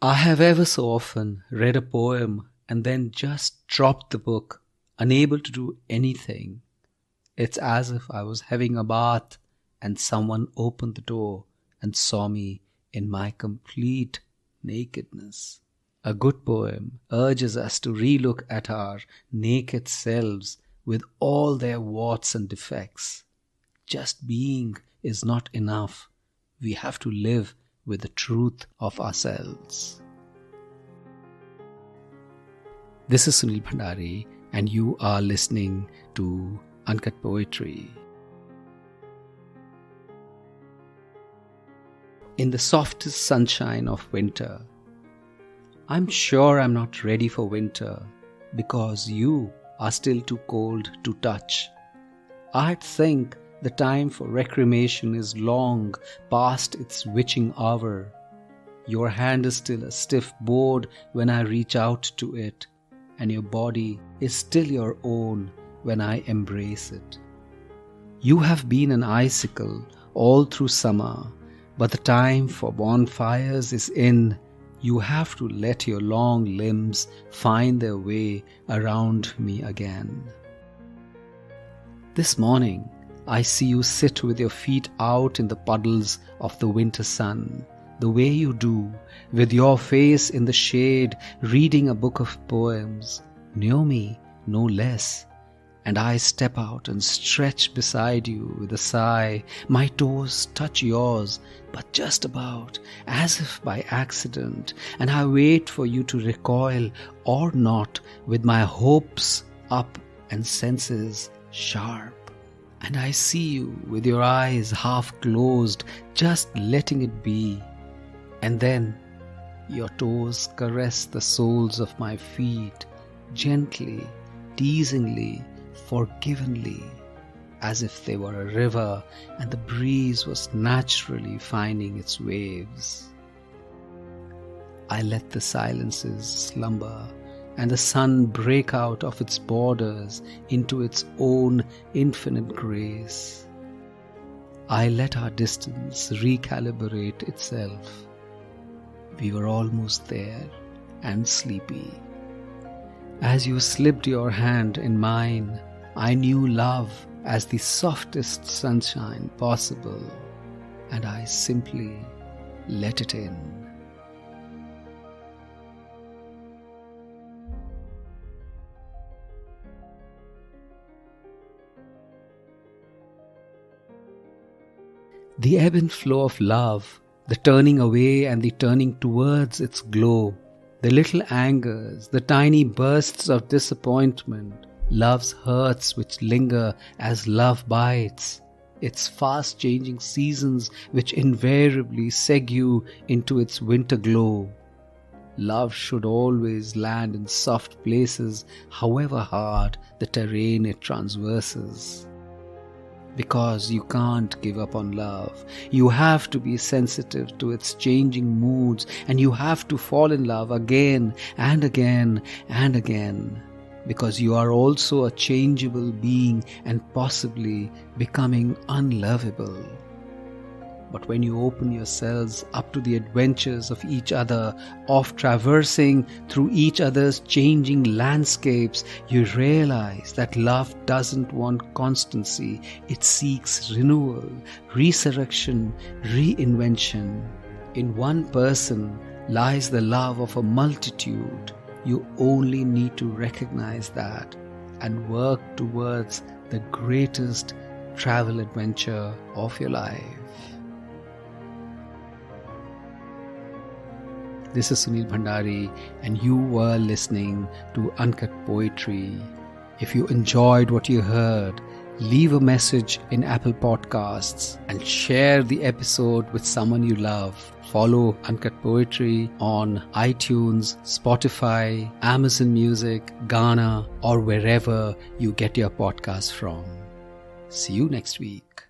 I have ever so often read a poem and then just dropped the book, unable to do anything. It's as if I was having a bath and someone opened the door and saw me in my complete nakedness. A good poem urges us to relook at our naked selves with all their warts and defects. Just being is not enough. We have to live with the truth of ourselves. This is Sunil Bhandari, and you are listening to Uncut Poetry. In the softest sunshine of winter, I'm sure I'm not ready for winter because you are still too cold to touch. I think the time for recrimination is long past its witching hour. Your hand is still a stiff board when I reach out to it, and your body is still your own when I embrace it. You have been an icicle all through summer, but the time for bonfires is in. You have to let your long limbs find their way around me again. This morning, I see you sit with your feet out in the puddles of the winter sun, the way you do, with your face in the shade, reading a book of poems, near me, no less. And I step out and stretch beside you with a sigh. My toes touch yours, but just about, as if by accident, and I wait for you to recoil or not, with my hopes up and senses sharp. And I see you with your eyes half closed, just letting it be. And then your toes caress the soles of my feet, gently, teasingly, forgivingly, as if they were a river and the breeze was naturally finding its waves. I let the silences slumber and the sun break out of its borders into its own infinite grace. I let our distance recalibrate itself. We were almost there and sleepy. As you slipped your hand in mine, I knew love as the softest sunshine possible, and I simply let it in. The ebb and flow of love, the turning away and the turning towards its glow, the little angers, the tiny bursts of disappointment, love's hurts which linger as love bites, its fast-changing seasons which invariably segue into its winter glow. Love should always land in soft places, however hard the terrain it transverses. Because you can't give up on love. You have to be sensitive to its changing moods, and you have to fall in love again and again and again. Because you are also a changeable being and possibly becoming unlovable. But when you open yourselves up to the adventures of each other, of traversing through each other's changing landscapes, you realize that love doesn't want constancy. It seeks renewal, resurrection, reinvention. In one person lies the love of a multitude. You only need to recognize that and work towards the greatest travel adventure of your life. This is Sunil Bhandari, and you were listening to Uncut Poetry. If you enjoyed what you heard, leave a message in Apple Podcasts and share the episode with someone you love. Follow Uncut Poetry on iTunes, Spotify, Amazon Music, Ghana, or wherever you get your podcasts from. See you next week.